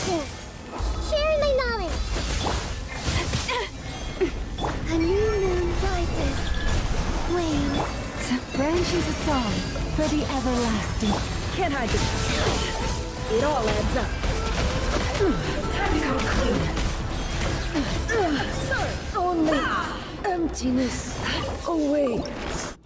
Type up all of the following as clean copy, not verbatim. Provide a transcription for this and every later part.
Amazing! Sharing my knowledge! A new moon rises. Wane. Branches a song for the everlasting. Can't hide this. It all adds up. Time to come clean. Sir, only emptiness awaits.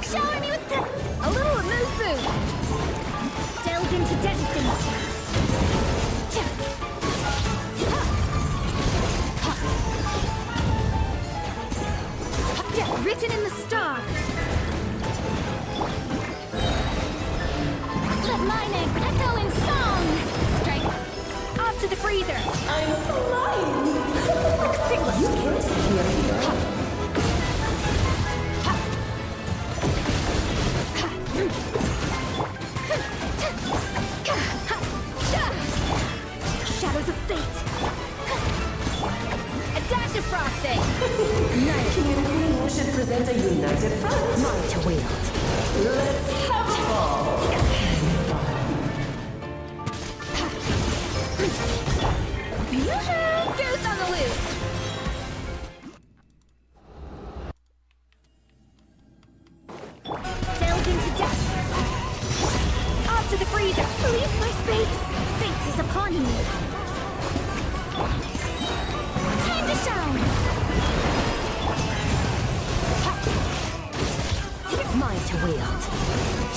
Shower me with a little moon food! Delve into destiny! Written in the stars! Let my name echo in song! Strike! Off to the freezer! I'm flying! You can't hear me. Shadows of fate! A dash of frosting! You should present a united front. Mine to wield. Let's have a ball. Goose on the loose! Delve into death! Off to the freezer! Leave my space! Fate is upon me! Time to shine! Mine to wield.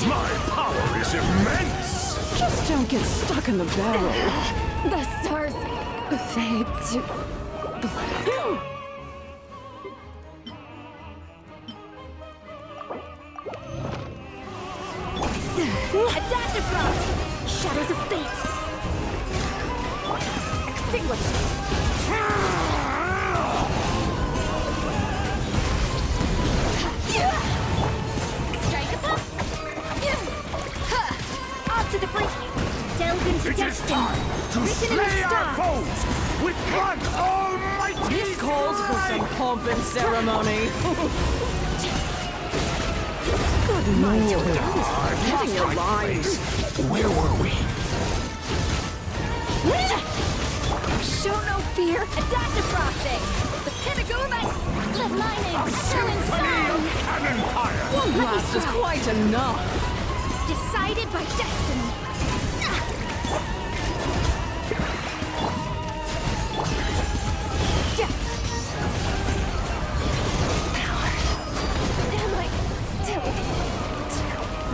My power is immense! Just don't get stuck in the barrel. The stars fade to black. A dash of frost! Shadows of fate! Extinguish! Strike a pop! Off to the brink! Delve into It is destiny! time to Written in the slay our stars! foes with one almighty This calls for some pomp and ceremony. Good night, I've Getting lost your my lines. place. Where were we? Show no fear! A dash of frosting! The pinnacle of ice! Let my name echo in song! Cannon fire! One blast is quite enough. Decided by destiny! Am I still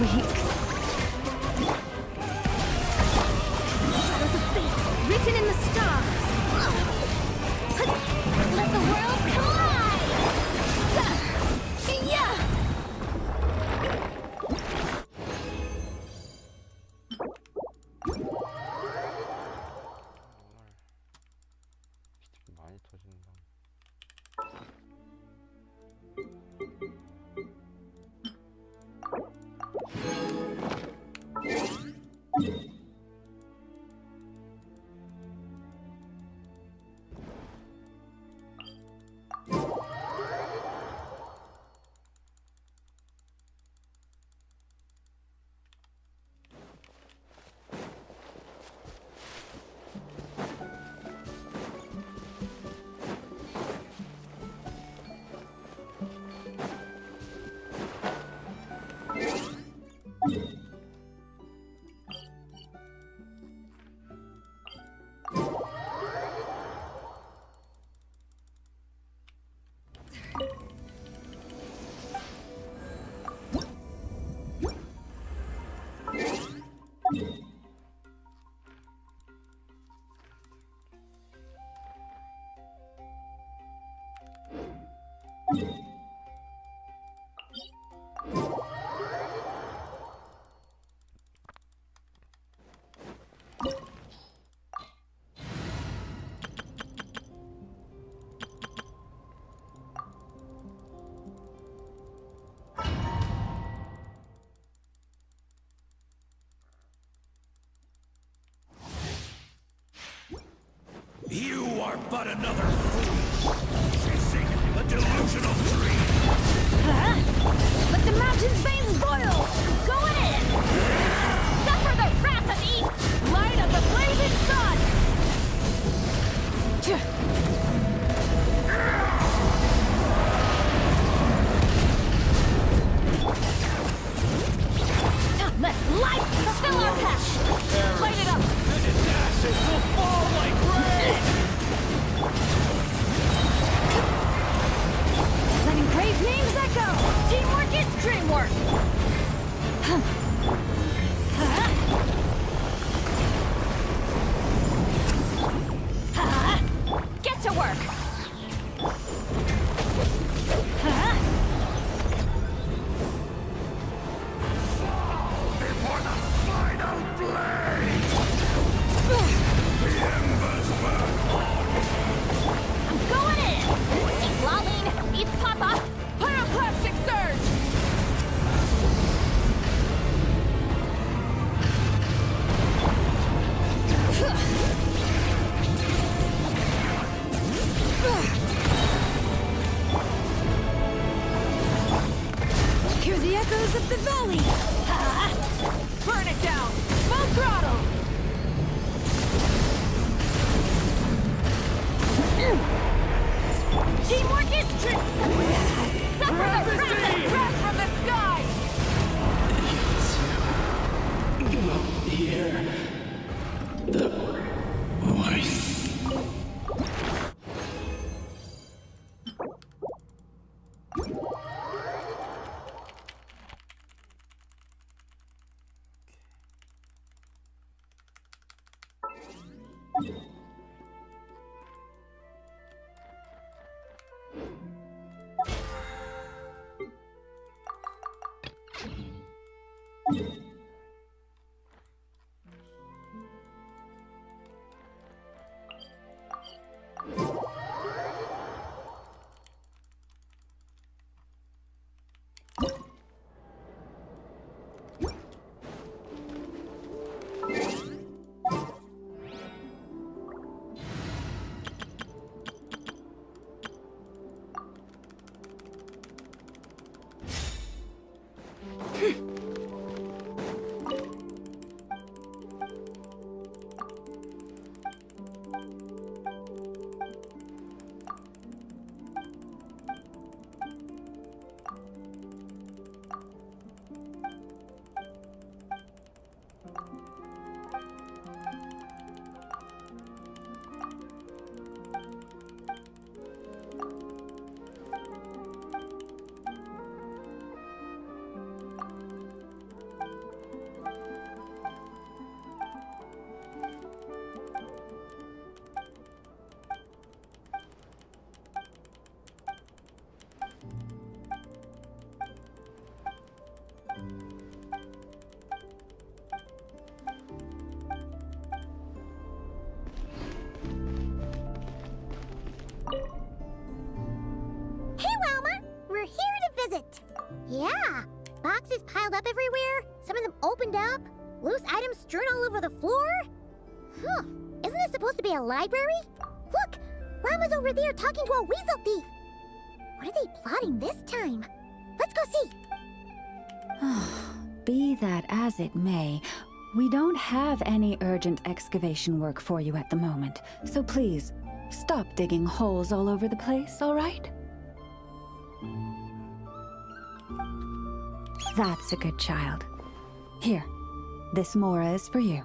Weak. shadows of fate written in the stars? Let the world collide! Yeah! 많이 터진다. are but another fool, chasing a delusional dream. Huh? Let the mountain's veins boil! Going in! Suffer the wrath of Eve! Light of the blazing sun! Let light fulfill our path! Light it up! And its ashes will fall like rain! Letting brave names echo! Teamwork is dreamwork! Huh. Get to work! Before the final blade! The embers burn on! I'm going in! Eat Laline! Eat Papa! Pyroclastic surge! Hear the echoes of the valley! Burn it down! Full throttle! Teamwork is Suffer the wrath that crash from the sky! Hear the voice. Yeah, boxes piled up everywhere, some of them opened up, loose items strewn all over the floor. Huh, isn't this supposed to be a library? Look, Llama's over there talking to a weasel thief. What are they plotting this time? Let's go see. Be that as it may, we don't have any urgent excavation work for you at the moment, so please, stop digging holes all over the place, all right? That's a good child. Here, this Mora is for you.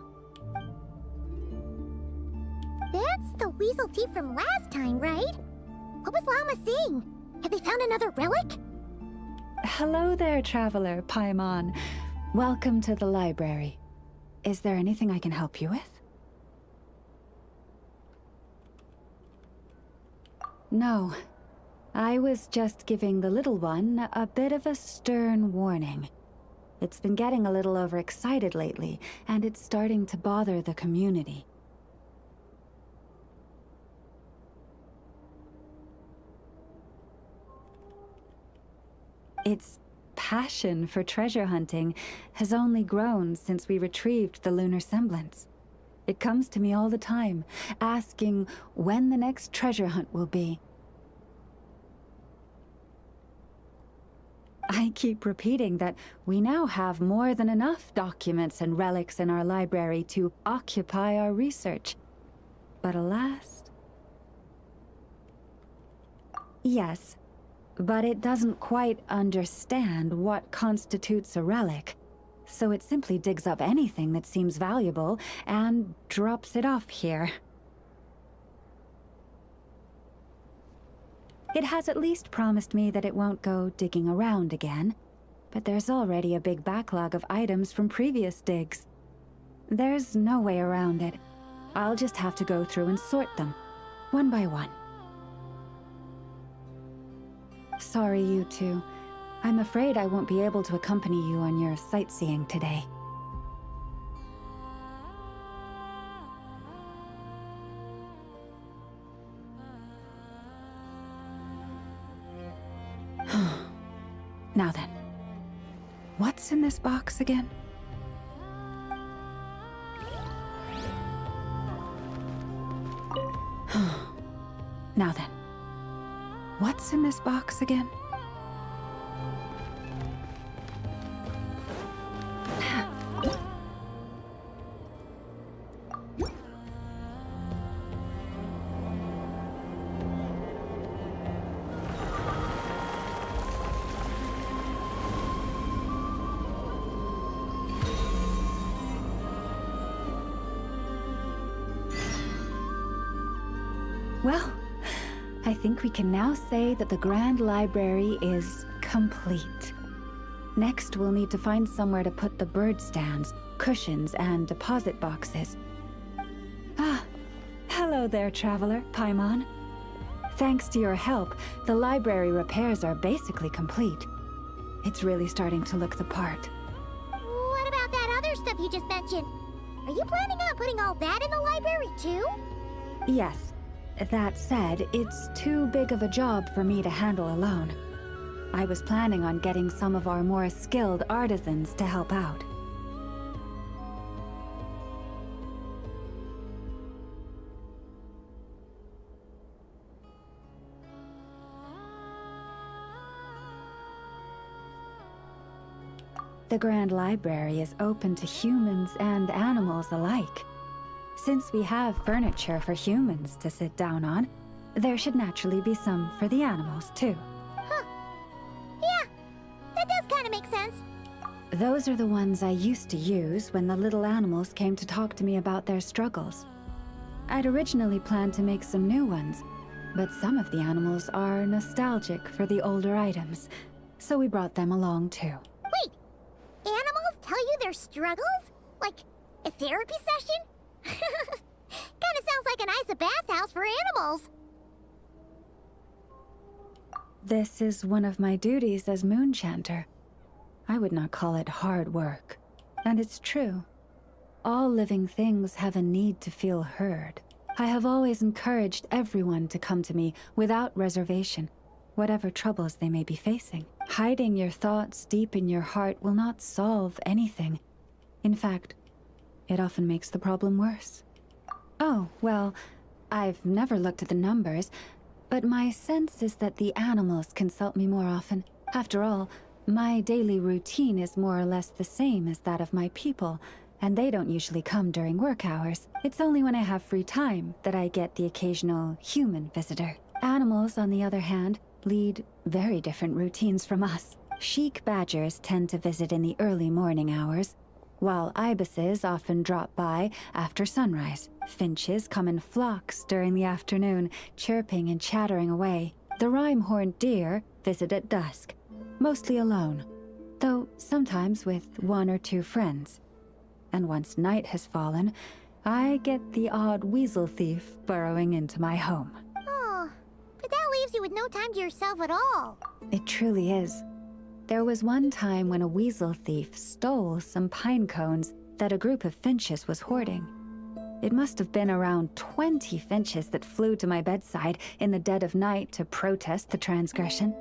That's the weasel thief from last time, right? What was Llama saying? Have they found another relic? Hello there, traveler, Paimon. Welcome to the library. Is there anything I can help you with? No. I was just giving the little one a bit of a stern warning. It's been getting a little overexcited lately, and it's starting to bother the community. Its passion for treasure hunting has only grown since we retrieved the lunar semblance. It comes to me all the time, asking when the next treasure hunt will be. I keep repeating that we now have more than enough documents and relics in our library to occupy our research. But alas... Yes, but it doesn't quite understand what constitutes a relic, so it simply digs up anything that seems valuable and drops it off here. It has at least promised me that it won't go digging around again, but there's already a big backlog of items from previous digs. There's no way around it. I'll just have to go through and sort them, one by one. Sorry, you two. I'm afraid I won't be able to accompany you on your sightseeing today. Now then, what's in this box again? Now then, what's in this box again? Well, I think we can now say that the Grand Library is complete. Next, we'll need to find somewhere to put the bird stands, cushions, and deposit boxes. Ah, hello there, traveler, Paimon. Thanks to your help, the library repairs are basically complete. It's really starting to look the part. What about that other stuff you just mentioned? Are you planning on putting all that in the library too? Yes. That said, it's too big of a job for me to handle alone. I was planning on getting some of our more skilled artisans to help out. The Grand Library is open to humans and animals alike. Since we have furniture for humans to sit down on, there should naturally be some for the animals, too. Huh. Yeah, that does kind of make sense. Those are the ones I used to use when the little animals came to talk to me about their struggles. I'd originally planned to make some new ones, but some of the animals are nostalgic for the older items, so we brought them along, too. Wait, animals tell you their struggles? Like a therapy session? Kinda sounds like a nice bathhouse for animals. This is one of my duties as Moonchanter. I would not call it hard work. And it's true. All living things have a need to feel heard. I have always encouraged everyone to come to me without reservation, whatever troubles they may be facing. Hiding your thoughts deep in your heart will not solve anything. In fact, it often makes the problem worse. Oh, well, I've never looked at the numbers, but my sense is that the animals consult me more often. After all, my daily routine is more or less the same as that of my people, and they don't usually come during work hours. It's only when I have free time that I get the occasional human visitor. Animals, on the other hand, lead very different routines from us. Sheik badgers tend to visit in the early morning hours, while ibises often drop by after sunrise. Finches come in flocks during the afternoon, chirping and chattering away. The rhyme-horned deer visit at dusk, mostly alone, though sometimes with one or two friends. And once night has fallen, I get the odd weasel thief burrowing into my home. Oh, but that leaves you with no time to yourself at all. It truly is. There was one time when a weasel thief stole some pine cones that a group of finches was hoarding. It must have been around 20 finches that flew to my bedside in the dead of night to protest the transgression.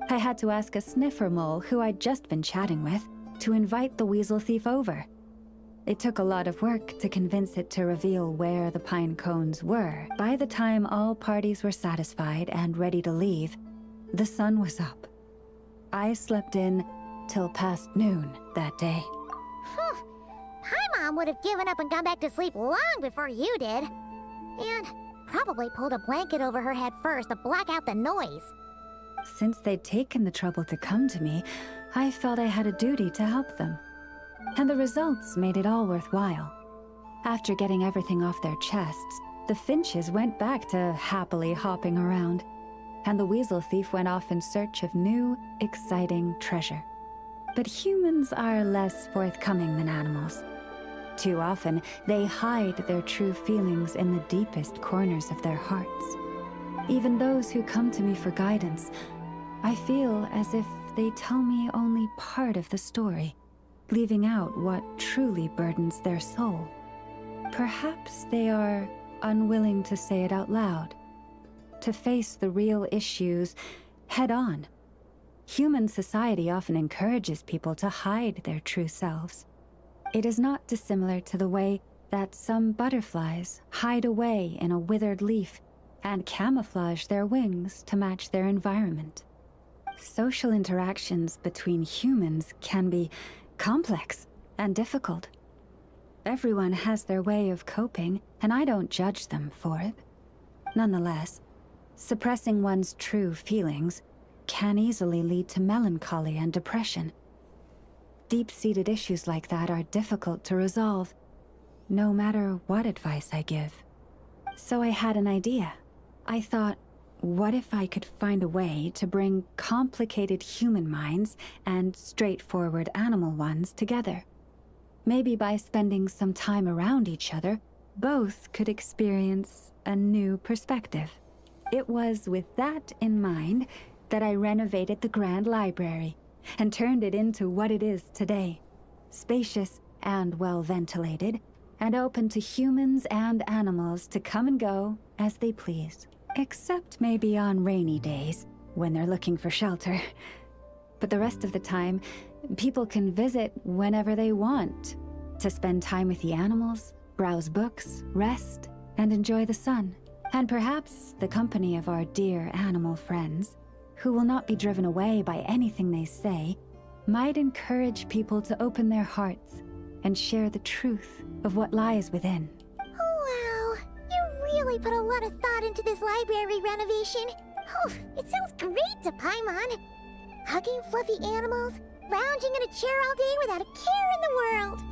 I had to ask a sniffer mole who I'd just been chatting with to invite the weasel thief over. It took a lot of work to convince it to reveal where the pine cones were. By the time all parties were satisfied and ready to leave, the sun was up. I slept in till past noon that day. Paimon would have given up and gone back to sleep long before you did. And probably pulled a blanket over her head first to block out the noise. Since they'd taken the trouble to come to me, I felt I had a duty to help them. And the results made it all worthwhile. After getting everything off their chests, the finches went back to happily hopping around, and the weasel thief went off in search of new, exciting treasure. But humans are less forthcoming than animals. Too often, they hide their true feelings in the deepest corners of their hearts. Even those who come to me for guidance, I feel as if they tell me only part of the story, leaving out what truly burdens their soul. Perhaps they are unwilling to say it out loud, to face the real issues head on. Human society often encourages people to hide their true selves. It is not dissimilar to the way that some butterflies hide away in a withered leaf and camouflage their wings to match their environment. Social interactions between humans can be complex and difficult. Everyone has their way of coping, and I don't judge them for it. Nonetheless, suppressing one's true feelings can easily lead to melancholy and depression. Deep-seated issues like that are difficult to resolve, no matter what advice I give. So I had an idea. I thought, what if I could find a way to bring complicated human minds and straightforward animal ones together? Maybe by spending some time around each other, both could experience a new perspective. It was with that in mind that I renovated the Grand Library and turned it into what it is today. Spacious and well-ventilated, and open to humans and animals to come and go as they please. Except maybe on rainy days, when they're looking for shelter. But the rest of the time, people can visit whenever they want, to spend time with the animals, browse books, rest, and enjoy the sun. And perhaps the company of our dear animal friends, who will not be driven away by anything they say, might encourage people to open their hearts and share the truth of what lies within. Wow, you really put a lot of thought into this library renovation. Oh, it sounds great to Paimon. Hugging fluffy animals, lounging in a chair all day without a care in the world.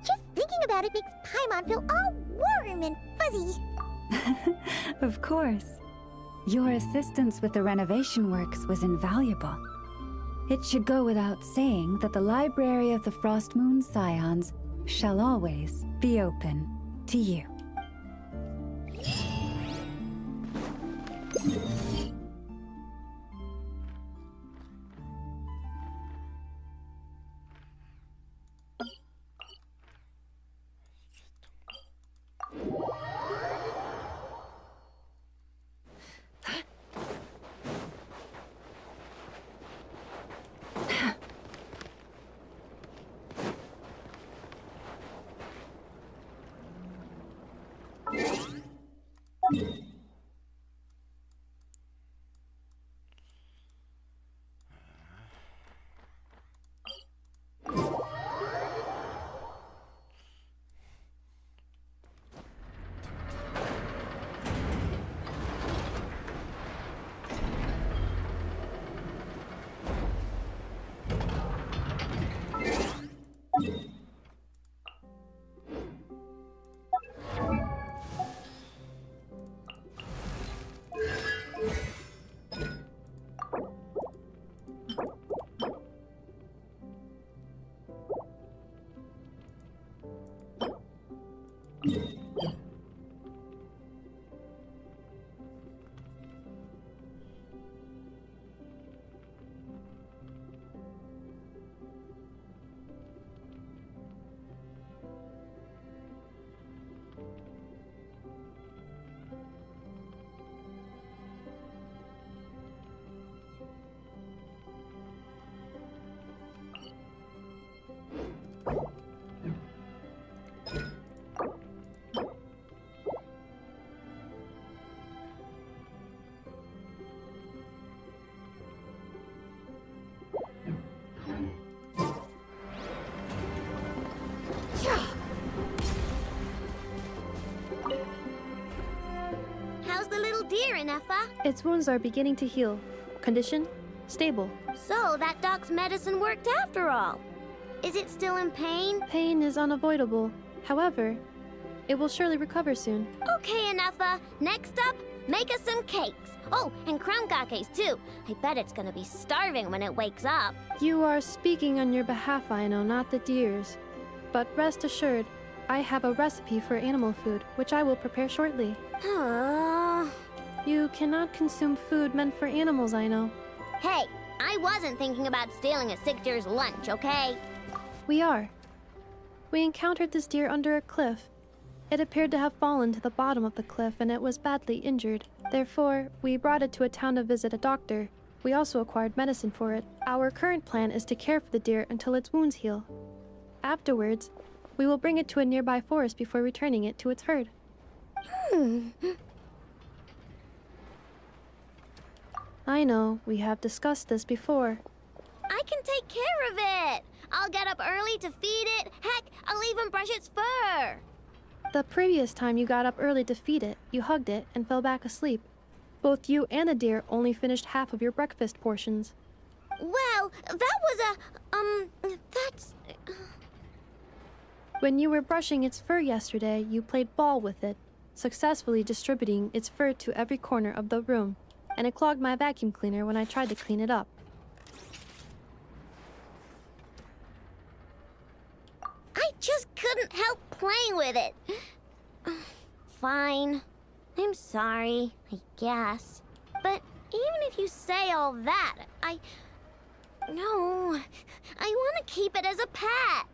Just thinking about it makes Paimon feel all warm and fuzzy. Of course. Your assistance with the renovation works was invaluable. It should go without saying that the Library of the Frost Moon Scions shall always be open to you. deer, Ineffa? Its wounds are beginning to heal. Condition? Stable. So that dog's medicine worked after all. Is it still in pain? Pain is unavoidable. However, it will surely recover soon. Okay, Ineffa. Next up, make us some cakes. Oh, and crown cakes too. I bet it's gonna be starving when it wakes up. You are speaking on your behalf, I know, not the deer's. But rest assured, I have a recipe for animal food, which I will prepare shortly. You cannot consume food meant for animals, I know. Hey, I wasn't thinking about stealing a sick deer's lunch, okay? We are. We encountered this deer under a cliff. It appeared to have fallen to the bottom of the cliff and it was badly injured. Therefore, we brought it to a town to visit a doctor. We also acquired medicine for it. Our current plan is to care for the deer until its wounds heal. Afterwards, we will bring it to a nearby forest before returning it to its herd. I know, we have discussed this before. I can take care of it. I'll get up early to feed it. Heck, I'll even brush its fur. The previous time you got up early to feed it, you hugged it and fell back asleep. Both you and the deer only finished half of your breakfast portions. Well, that was that's... When you were brushing its fur yesterday, you played ball with it, successfully distributing its fur to every corner of the room, and it clogged my vacuum cleaner when I tried to clean it up. I just couldn't help playing with it. Fine. I'm sorry, I guess. But even if you say all that, No, I want to keep it as a pet.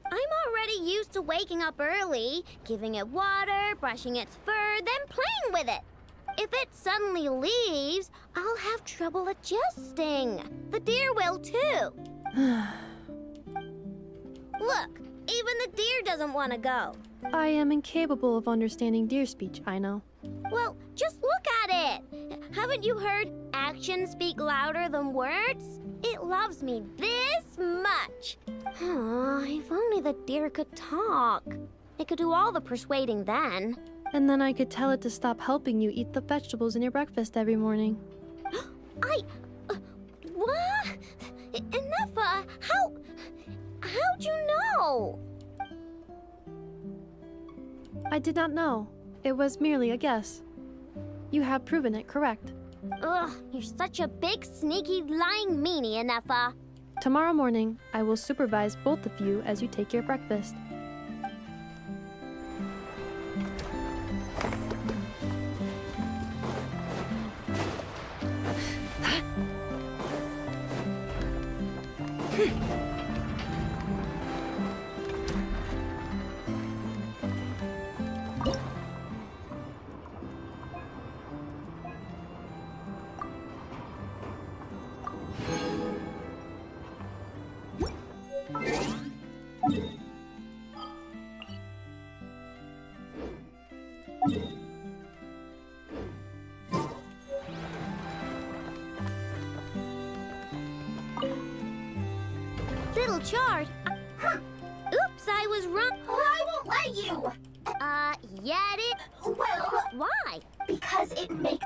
I'm already used to waking up early, giving it water, brushing its fur, then playing with it. If it suddenly leaves, I'll have trouble adjusting. The deer will too. Look, even the deer doesn't want to go. I am incapable of understanding deer speech, I know. Well, just look at it. Haven't you heard actions speak louder than words? It loves me this much. If only the deer could talk. It could do all the persuading then. And then I could tell it to stop helping you eat the vegetables in your breakfast every morning. What? Ineffa, how'd you know? I did not know. It was merely a guess. You have proven it correct. Ugh, you're such a big, sneaky, lying meanie, Ineffa. Tomorrow morning, I will supervise both of you as you take your breakfast. Little Chard. Oops, I was wrong. I won't let you! Yet it... Well, Why? because it makes...